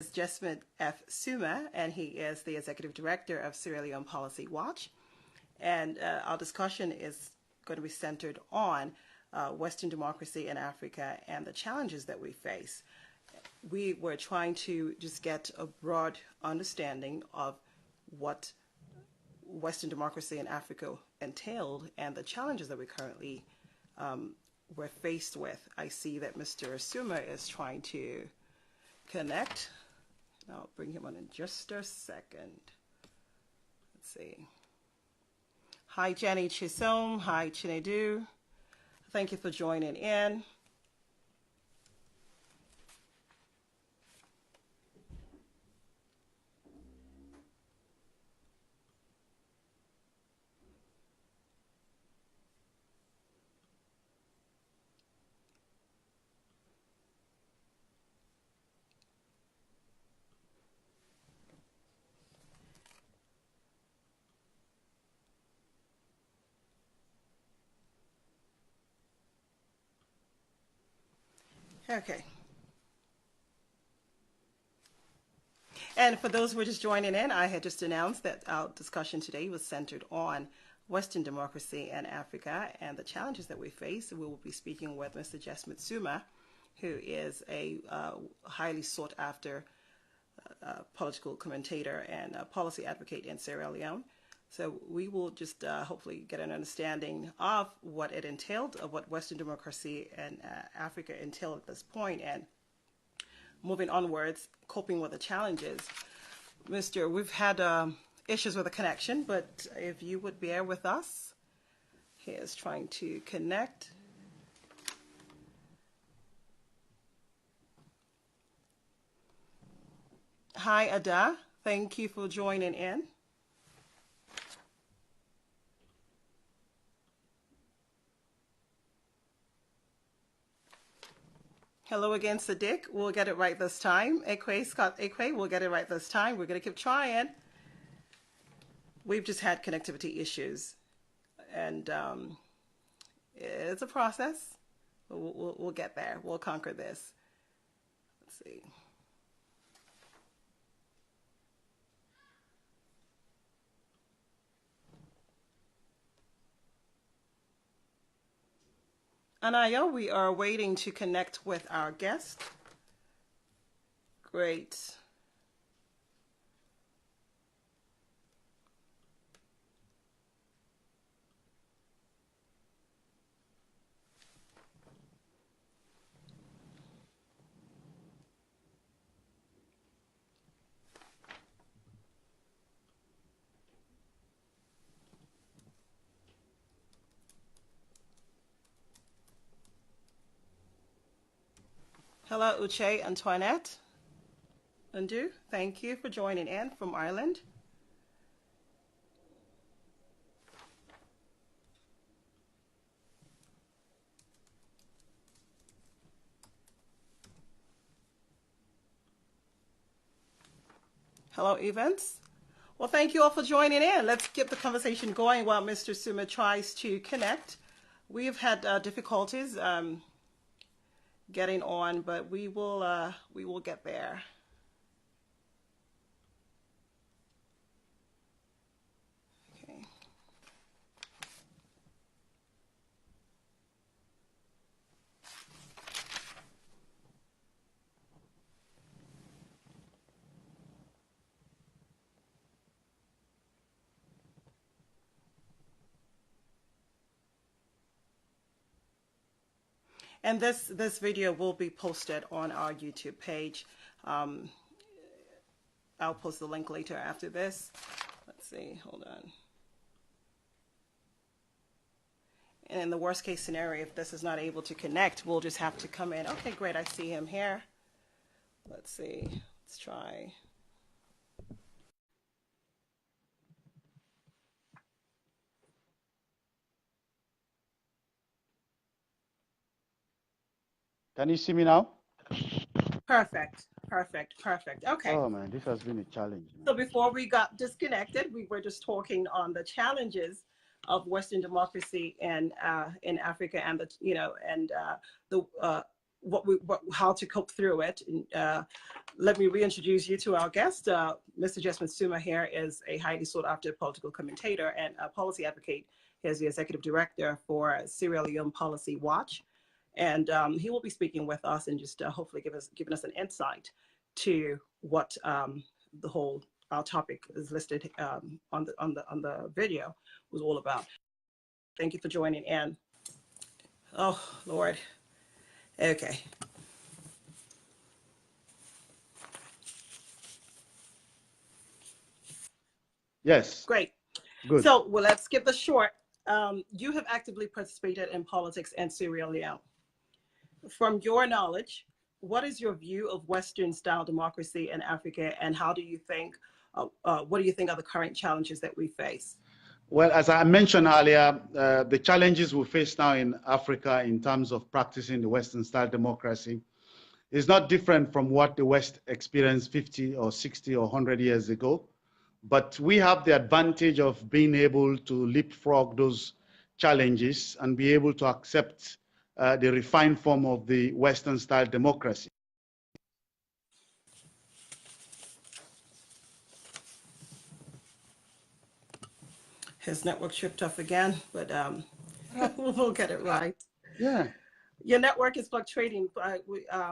Is Jesmed Suma, and he is the Executive Director of Sierra Leone Policy Watch. And our discussion is going to be centered on Western democracy in Africa and the challenges that we face. We were trying to just get a broad understanding of what Western democracy in Africa entailed and the challenges that we currently we're faced with. I see that Mr. Suma is trying to connect. I'll bring him on in just a second. Let's see. Hi, Jenny Chisom. Hi, Chinedu. Thank you for joining in. Okay. And for those who are just joining in, I had just announced that our discussion today was centered on Western democracy in Africa and the challenges that we face. We will be speaking with Mr. Jesmed Suma, who is a highly sought after political commentator and policy advocate in Sierra Leone. So we will just hopefully get an understanding of what it entailed, of what Western democracy and Africa entailed at this point, and moving onwards, coping with the challenges. We've had issues with the connection, but if you would bear with us, he is trying to connect. Hi, Ada. Thank you for joining in. Hello again, Sadiq. We'll get it right this time. Scott Ekwe, we'll get it right this time. We're going to keep trying. We've just had connectivity issues, and it's a process. We'll get there. We'll conquer this. Let's see. Anaya, we are waiting to connect with our guest. Great. Hello, Uche Antoinette. Undu, thank you for joining in from Ireland. Hello, Evans. Well, thank you all for joining in. Let's get the conversation going while Mr. Suma tries to connect. We've had difficulties getting on, but we will get there. Okay. And this video will be posted on our YouTube page. I'll post the link later after this. Let's see, hold on. And in the worst case scenario, if this is not able to connect, we'll just have to come in. Okay, great, I see him here. Let's see, let's try. Can you see me now? Perfect, perfect, perfect. Okay. Oh man, this has been a challenge. Man. So before we got disconnected, we were just talking on the challenges of Western democracy and in Africa, and the how to cope through it. Let me reintroduce you to our guest. Mr. Jesmed Suma here is a highly sought after political commentator and a policy advocate. He is the executive director for Sierra Leone Policy Watch. And he will be speaking with us and just hopefully giving us an insight to what our topic is listed on the video was all about. Thank you for joining in. Oh, Lord. Okay. Yes. Great. Good. So, well, let's skip the short. You have actively participated in politics in Sierra Leone. From your knowledge, what is your view of Western-style democracy in Africa, and how do you think, what do you think are the current challenges that we face? Well, as I mentioned earlier, the challenges we face now in Africa in terms of practicing the Western-style democracy is not different from what the West experienced 50 or 60 or 100 years ago. But we have the advantage of being able to leapfrog those challenges and be able to accept the refined form of the Western-style democracy. His network tripped off again, but we'll get it right. Yeah. Your network is fluctuating.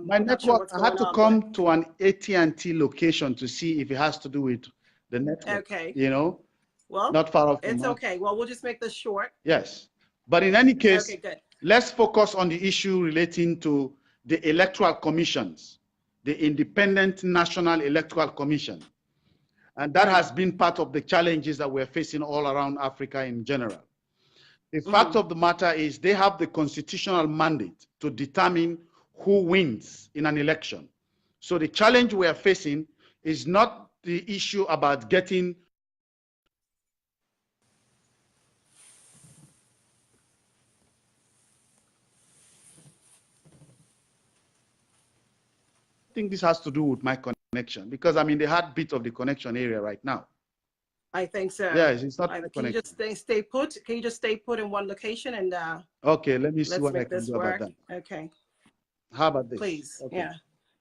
My network, I had to come to an AT&T location to see if it has to do with the network. Okay. You know, well, not far off. It's okay. Well, we'll just make this short. Yes. But in any case, okay, good. Let's focus on the issue relating to the electoral commissions, the Independent National Electoral Commission. And that has been part of the challenges that we're facing all around Africa in general. The fact of the matter is they have the constitutional mandate to determine who wins in an election. So the challenge we are facing is not the issue about getting I think this has to do with my connection, because I'm in the heartbeat of the connection area right now. I think so. Yes, it's not. Can you just stay put? Can you just stay put in one location and? Okay, let me see what I can do work. about that. Okay. How about this? Please. Okay. Yeah.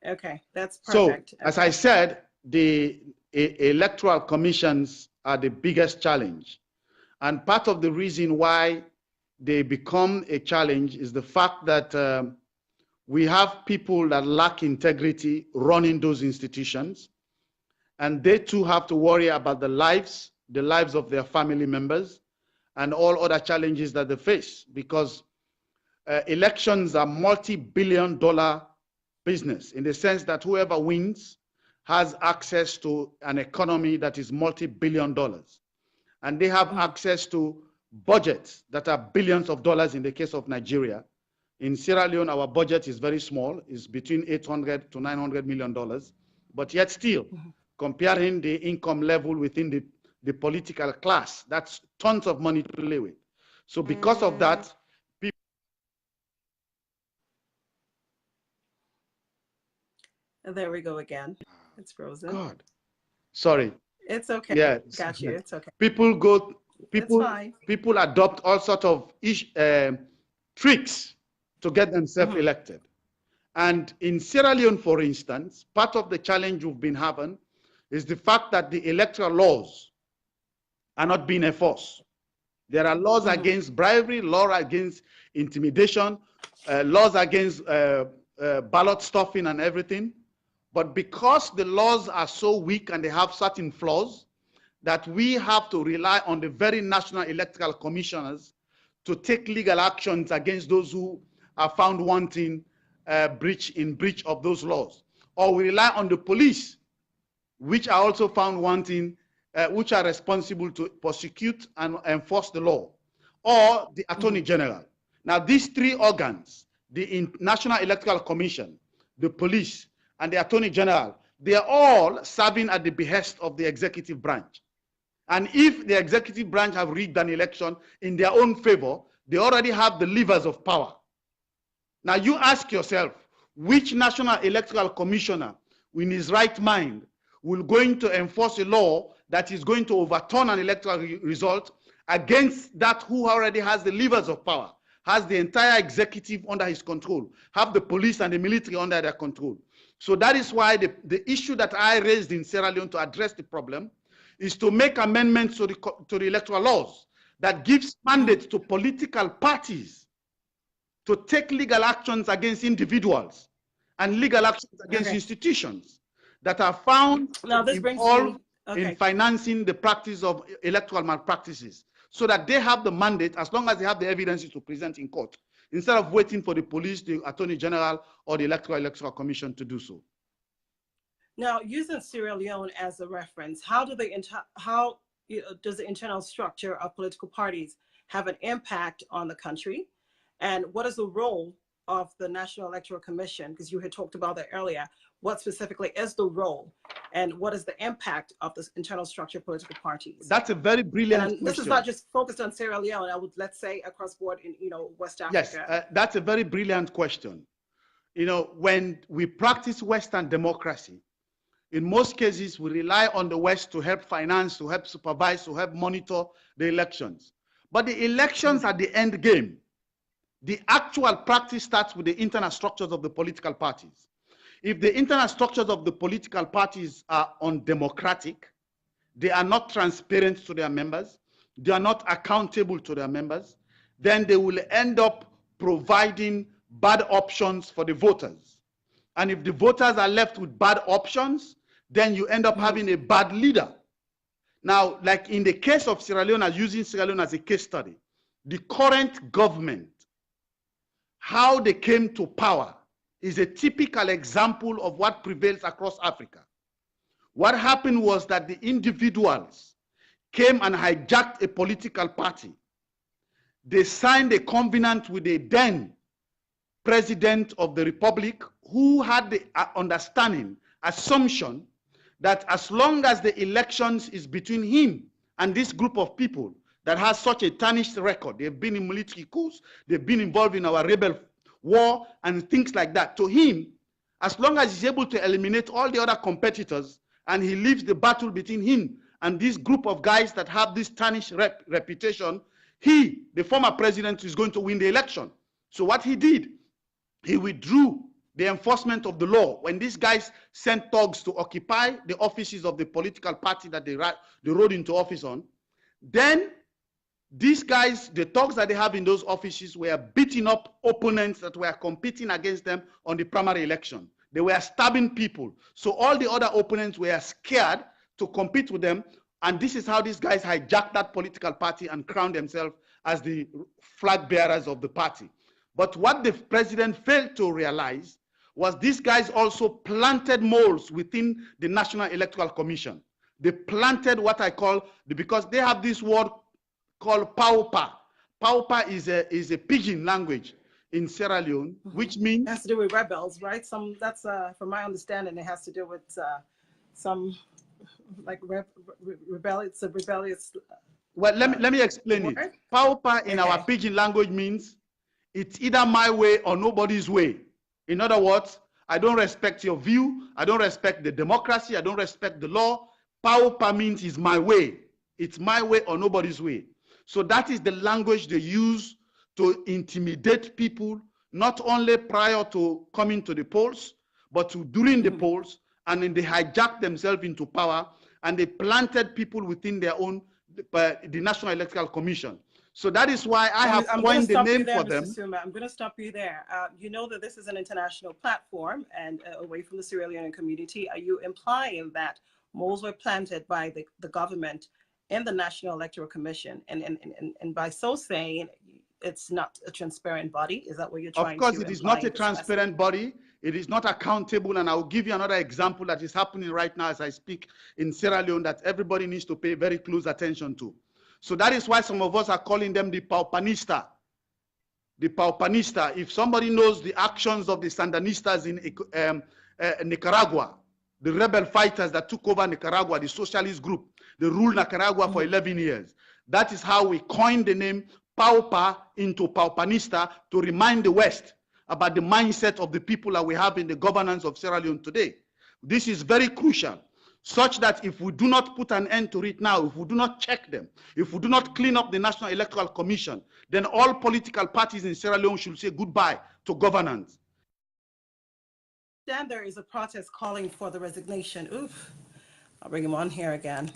Okay, that's perfect. So, as I said, the electoral commissions are the biggest challenge, and part of the reason why they become a challenge is the fact that we have people that lack integrity running those institutions, and they too have to worry about the lives of their family members and all other challenges that they face, because elections are multi-billion-dollar business in the sense that whoever wins has access to an economy that is multi-billion dollars, and they have access to budgets that are billions of dollars in the case of Nigeria. In Sierra Leone, our budget is very small. It's between $800 to $900 million. But yet still, comparing the income level within the political class, that's tons of money to play with. So because of that, people... There we go again. It's frozen. God. Sorry. It's okay. Yeah. Got you. It's okay. People adopt all sorts of tricks to get themselves elected. And in Sierra Leone, for instance, part of the challenge we've been having is the fact that the electoral laws are not being enforced. There are laws against bribery, laws against intimidation, laws against ballot stuffing and everything. But because the laws are so weak and they have certain flaws, that we have to rely on the very national electoral commissioners to take legal actions against those who are found wanting breach of those laws. Or we rely on the police, which are also found wanting, which are responsible to prosecute and enforce the law, or the Attorney General. Now, these three organs, the National Electoral Commission, the police, and the Attorney General, they are all serving at the behest of the executive branch. And if the executive branch have rigged an election in their own favor, they already have the levers of power. Now you ask yourself, which National Electoral Commissioner in his right mind will going to enforce a law that is going to overturn an electoral result against that who already has the levers of power? has the entire executive under his control, have the police and the military under their control. So that is why the issue that I raised in Sierra Leone to address the problem is to make amendments to the electoral laws that gives mandate to political parties to take legal actions against individuals and legal actions against institutions that are found involved in financing the practice of electoral malpractices, so that they have the mandate as long as they have the evidences to present in court, instead of waiting for the police, the Attorney General, or the Electoral Commission to do so. Now, using Sierra Leone as a reference, how does the internal structure of political parties have an impact on the country? And what is the role of the National Electoral Commission? Because you had talked about that earlier. What specifically is the role, and what is the impact of this internal structure of political parties? That's a very brilliant question. This is not just focused on Sierra Leone. I would, let's say, across board in West Africa. Yes, that's a very brilliant question. When we practice Western democracy, in most cases, we rely on the West to help finance, to help supervise, to help monitor the elections. But the elections are the end game. The actual practice starts with the internal structures of the political parties. If the internal structures of the political parties are undemocratic, they are not transparent to their members, they are not accountable to their members, then they will end up providing bad options for the voters. And if the voters are left with bad options, then you end up having a bad leader. Now, like in the case of Sierra Leone, using Sierra Leone as a case study, the current government, how they came to power, is a typical example of what prevails across Africa. What happened was that the individuals came and hijacked a political party. They signed a covenant with the then president of the republic, who had the assumption that as long as the elections is between him and this group of people that has such a tarnished record, they've been in military coups, they've been involved in our rebel war and things like that. To him, as long as he's able to eliminate all the other competitors and he leaves the battle between him and this group of guys that have this tarnished reputation, he, the former president, is going to win the election. So what he did, he withdrew the enforcement of the law. When these guys sent thugs to occupy the offices of the political party that they rode into office on, then these guys, the thugs that they have in those offices, were beating up opponents that were competing against them on the primary election. They were stabbing people. So all the other opponents were scared to compete with them. And this is how these guys hijacked that political party and crowned themselves as the flag bearers of the party. But what the president failed to realize was these guys also planted moles within the National Electoral Commission. They planted what I call, because they have this word called paupa. Paupa is a pidgin language in Sierra Leone, which means... It has to do with rebels, right? That's from my understanding, it has to do with some like rebellious. Well, let me explain it. Paupa in our pidgin language means it's either my way or nobody's way. In other words, I don't respect your view, I don't respect the democracy, I don't respect the law. Paupa means it's my way. It's my way or nobody's way. So that is the language they use to intimidate people, not only prior to coming to the polls, but during the polls, and then they hijacked themselves into power, and they planted people within their own, the National Electoral Commission. So that is why I have coined the name for them. Mr. Suma, I'm going to stop you there. You know that this is an international platform and away from the Sierra Leone community. Are you implying that moles were planted by the government in the National Electoral Commission, and by so saying, it's not a transparent body? Is that what you're trying to imply? Of course, it is not a transparent body. It is not accountable. And I'll give you another example that is happening right now as I speak in Sierra Leone that everybody needs to pay very close attention to. So that is why some of us are calling them the Paupanista. The Paupanista. If somebody knows the actions of the Sandinistas in Nicaragua, the rebel fighters that took over Nicaragua, the socialist group, they ruled Nicaragua for 11 years. That is how we coined the name Paupa into Paupanista, to remind the West about the mindset of the people that we have in the governance of Sierra Leone today. This is very crucial. such that if we do not put an end to it now, if we do not check them, if we do not clean up the National Electoral Commission, then all political parties in Sierra Leone should say goodbye to governance. Then there is a protest calling for the resignation. Oof. I'll bring him on here again.